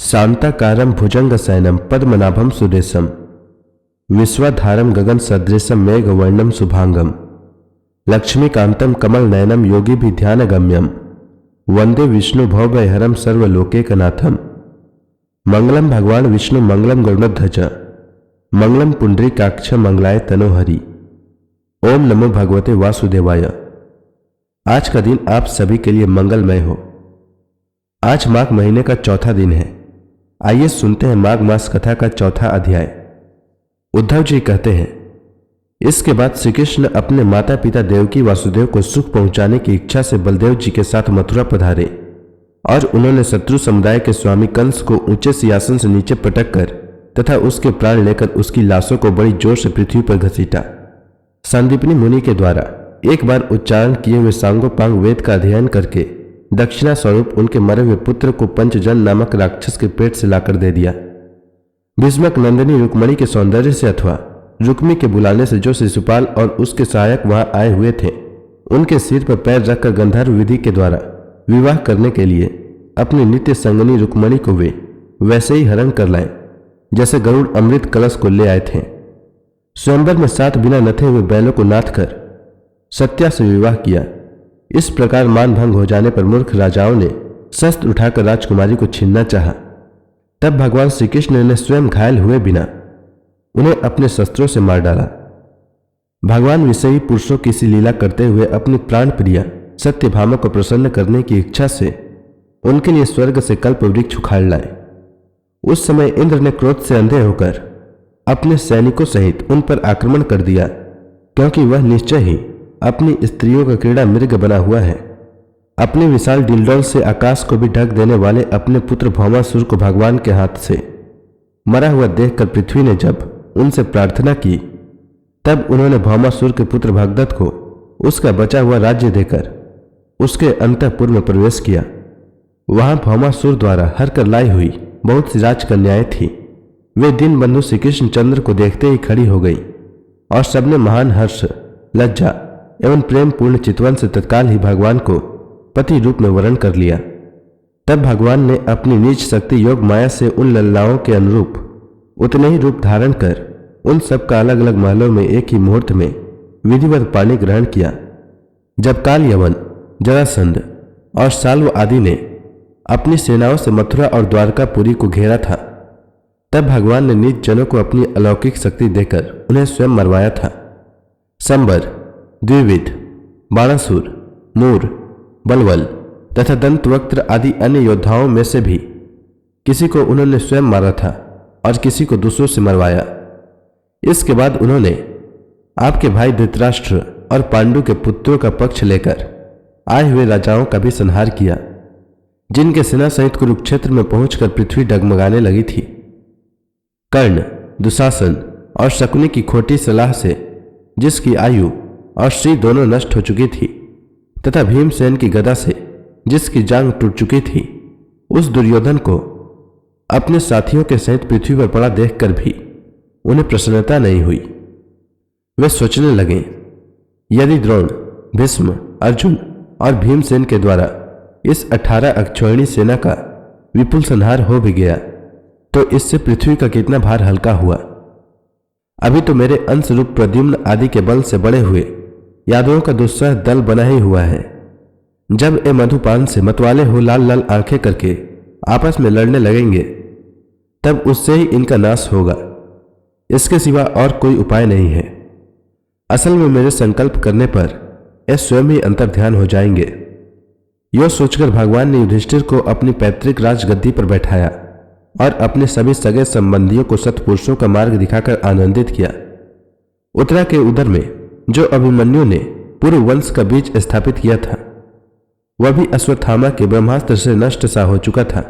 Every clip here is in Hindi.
शांताकारं भुजंगशयनं पद्मनाभं सुरेशं विश्वाधारं गगन सदृशं मेघवर्णं शुभांगं लक्ष्मीकांतं कमलनयनं योगिभिध्यानगम्यं वंदे विष्णु भवभयहरं सर्वलोकैकनाथं। मंगलम भगवान विष्णु मंगलम गरुड़ध्वज मंगलम पुंडरीकाक्ष मंगलाय तनोहरि। ओम नमो भगवते वासुदेवाय। आज का दिन आप सभी के लिए मंगलमय हो। आज माघ महीने का चौथा दिन है। आइए सुनते हैं माघ मास कथा का चौथा अध्याय। उद्धव जी कहते हैं, इसके बाद श्री कृष्ण अपने माता पिता देवकी वासुदेव को सुख पहुंचाने की इच्छा से बलदेव जी के साथ मथुरा पधारे और उन्होंने शत्रु समुदाय के स्वामी कंस को ऊंचे सिंहासन से नीचे पटक कर तथा उसके प्राण लेकर उसकी लाशों को बड़ी जोर से पृथ्वी पर घसीटा। संदीपनी मुनि के द्वारा एक बार उच्चारण किए हुए सांगोपांग वेद का अध्ययन करके दक्षिणा स्वरूप उनके मरे हुए पुत्र को पंचजन नामक राक्षस के पेट से लाकर दे दिया। भीष्मक नंदिनी रुक्मणी के सौंदर्य से अथवा रुक्मी के बुलाने से जो शिशुपाल और उसके सहायक वहां आए हुए थे, उनके सिर पर पैर रखकर गंधर्व विधि के द्वारा विवाह करने के लिए अपनी नित्य संगनी रुक्मणी को वे वैसे ही हरण कर लाए जैसे गरुड़ अमृत कलश को ले आए थे। स्वयंवर में 7 बिना नथे हुए बैलों को नाथ कर सत्या से विवाह किया। इस प्रकार मान भंग हो जाने पर मूर्ख राजाओं ने शस्त्र उठाकर राजकुमारी को छीनना चाहा। तब भगवान श्री कृष्ण ने स्वयं घायल हुए बिना उन्हें अपने शस्त्रों से मार डाला। भगवान विषयी पुरुषों की सी लीला करते हुए अपनी प्राण प्रिया सत्यभामा को प्रसन्न करने की इच्छा से उनके लिए स्वर्ग से कल्प वृक्ष उखाड़ लाए। उस समय इंद्र ने क्रोध से अंधे होकर अपने सैनिकों सहित उन पर आक्रमण कर दिया, क्योंकि वह निश्चय ही अपनी स्त्रियों का क्रीड़ा मृग बना हुआ है। अपने विशाल डिलडोल से आकाश को भी ढक देने वाले अपने पुत्र भौमासुर को भगवान के हाथ से मरा हुआ देखकर पृथ्वी ने जब उनसे प्रार्थना की, तब उन्होंने भौमासुर के पुत्र भगदत्त को उसका बचा हुआ राज्य देकर उसके अंतःपुर में प्रवेश किया। वहां भौमासुर द्वारा हर कर लाई हुई बहुत सी राजकन्याएं थी। वे दीन बंधु श्री कृष्ण चंद्र को देखते ही खड़ी हो गई और सबने महान हर्ष, लज्जा एवं प्रेम पूर्ण चितवन से तत्काल ही भगवान को पति रूप में वरण कर लिया। तब भगवान ने अपनी नीच शक्ति योग माया से उन लल्लाओं के अनुरूप उतने ही रूप धारण कर उन सब का अलग अलग महलों में एक ही मुहूर्त में विधिवत पानी ग्रहण किया। जब काल यवन, जरासंध और साल्व आदि ने अपनी सेनाओं से मथुरा और द्वारकापुरी को घेरा था, तब भगवान ने नीच जनों को अपनी अलौकिक शक्ति देकर उन्हें स्वयं मरवाया था। संबर, द्विविध, बाणासुर, मूर, बलवल तथा दंतवक्त्र आदि अन्य योद्धाओं में से भी किसी को उन्होंने स्वयं मारा था और किसी को दूसरों से मरवाया। इसके बाद उन्होंने आपके भाई धृतराष्ट्र और पांडु के पुत्रों का पक्ष लेकर आए हुए राजाओं का भी संहार किया, जिनके सेना सहित कुरुक्षेत्र में पहुंचकर पृथ्वी डगमगाने लगी थी। कर्ण, दुशासन और शकुनी की खोटी सलाह से जिसकी आयु और श्री दोनों नष्ट हो चुकी थी तथा भीमसेन की गदा से जिसकी जांग टूट चुकी थी, उस दुर्योधन को अपने साथियों के सहित पृथ्वी पर पड़ा देखकर भी उन्हें प्रसन्नता नहीं हुई। वे सोचने लगे, यदि द्रोण, भीष्म, अर्जुन और भीमसेन के द्वारा इस 18 अक्षौहिणी सेना का विपुल संहार हो भी गया तो इससे पृथ्वी का कितना भार हल्का हुआ। अभी तो मेरे अंश रूप प्रद्युम्न आदि के बल से बड़े हुए यादवों का दुस्सह दल बना ही हुआ है। जब ये मधुपान से मतवाले हो लाल लाल आंखें करके आपस में लड़ने लगेंगे, तब उससे ही इनका नाश होगा। इसके सिवा और कोई उपाय नहीं है। असल में मेरे संकल्प करने पर ये स्वयं ही अंतर्ध्यान हो जाएंगे। यह सोचकर भगवान ने युधिष्ठिर को अपनी पैतृक राजगद्दी पर बैठाया और अपने सभी सगे संबंधियों को सत्पुरुषों का मार्ग दिखाकर आनंदित किया। उत्तरा के उदर में जो अभिमन्यु ने पूर्व वंश का बीज स्थापित किया था, वह भी अश्वत्थामा के ब्रह्मास्त्र से नष्ट सा हो चुका था,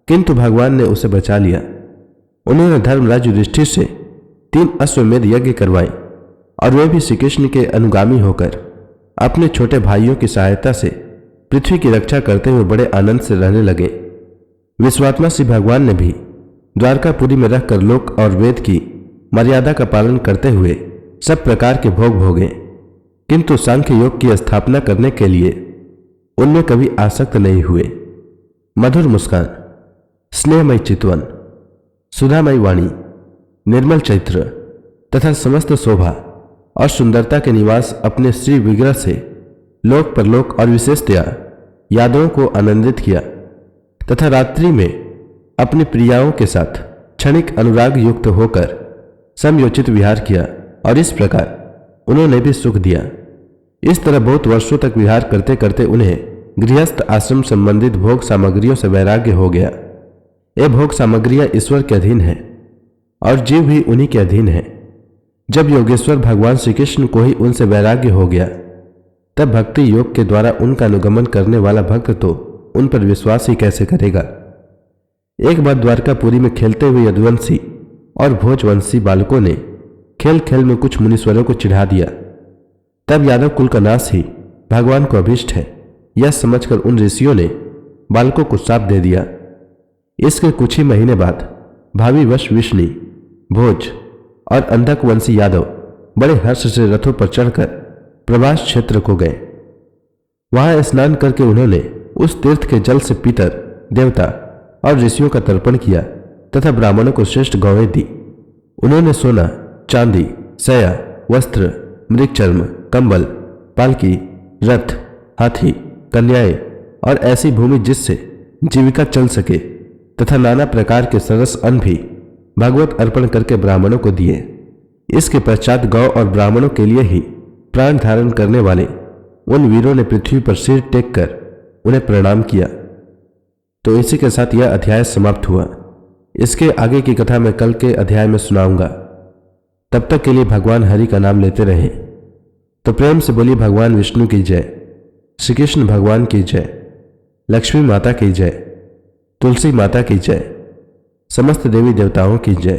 किंतु भगवान ने उसे बचा लिया। उन्होंने धर्मराज युधिष्ठिर से 3 अश्वमेध यज्ञ करवाए और वे भी श्री कृष्ण के अनुगामी होकर अपने छोटे भाइयों की सहायता से पृथ्वी की रक्षा करते हुए बड़े आनंद से रहने लगे। विश्वात्मा श्री भगवान ने भी द्वारकापुरी में रहकर लोक और वेद की मर्यादा का पालन करते हुए सब प्रकार के भोग भोगे, किंतु सांख्य योग की स्थापना करने के लिए उनमें कभी आसक्त नहीं हुए। मधुर मुस्कान। स्नेहमय चितवन, सुधामयी वाणी, निर्मल चैत्र तथा समस्त शोभा और सुंदरता के निवास अपने श्री विग्रह से लोक परलोक और विशेषतया यादवों को आनंदित किया तथा रात्रि में अपनी प्रियाओं के साथ क्षणिक अनुराग युक्त होकर समयोचित विहार किया और इस प्रकार उन्होंने भी सुख दिया। इस तरह बहुत वर्षों तक विहार करते करते उन्हें गृहस्थ आश्रम संबंधित भोग सामग्रियों से वैराग्य हो गया। ये भोग सामग्रियां ईश्वर के अधीन है और जीव भी उन्हीं के अधीन है। जब योगेश्वर भगवान श्री कृष्ण को ही उनसे वैराग्य हो गया तब भक्ति योग के द्वारा उनका अनुगमन करने वाला भक्त तो उन पर विश्वास ही कैसे करेगा। एक बार द्वारकापुरी में खेलते हुए यदुवंशी और भोजवंशी बालकों ने खेल खेल में कुछ मुनीश्वरों को चिढ़ा दिया। तब यादव कुल का नाश ही भगवान को अभिष्ट है, यह समझकर उन ऋषियों ने बालकों को शाप दे दिया। इसके कुछ ही महीने बाद भावी वश विष्णु, भोज और अंधकवंशी यादव बड़े हर्ष से रथों पर चढ़कर प्रवास क्षेत्र को गए। वहां स्नान करके उन्होंने उस तीर्थ के जल से पितर, देवता और ऋषियों का तर्पण किया तथा ब्राह्मणों को श्रेष्ठ गौएं दी। उन्होंने सोना, चांदी, सया, वस्त्र, मृगचर्म, कंबल, पालकी, रथ, हाथी, कन्याएं और ऐसी भूमि जिससे जीविका चल सके तथा नाना प्रकार के सरस अन्न भी भगवत अर्पण करके ब्राह्मणों को दिए। इसके पश्चात गौ और ब्राह्मणों के लिए ही प्राण धारण करने वाले उन वीरों ने पृथ्वी पर सिर टेक कर उन्हें प्रणाम किया। तो इसी के साथ यह अध्याय समाप्त हुआ। इसके आगे की कथा मैं कल के अध्याय में सुनाऊंगा। तब तक के लिए भगवान हरि का नाम लेते रहें। तो प्रेम से बोलिए भगवान विष्णु की जय, श्री कृष्ण भगवान की जय, लक्ष्मी माता की जय, तुलसी माता की जय, समस्त देवी देवताओं की जय।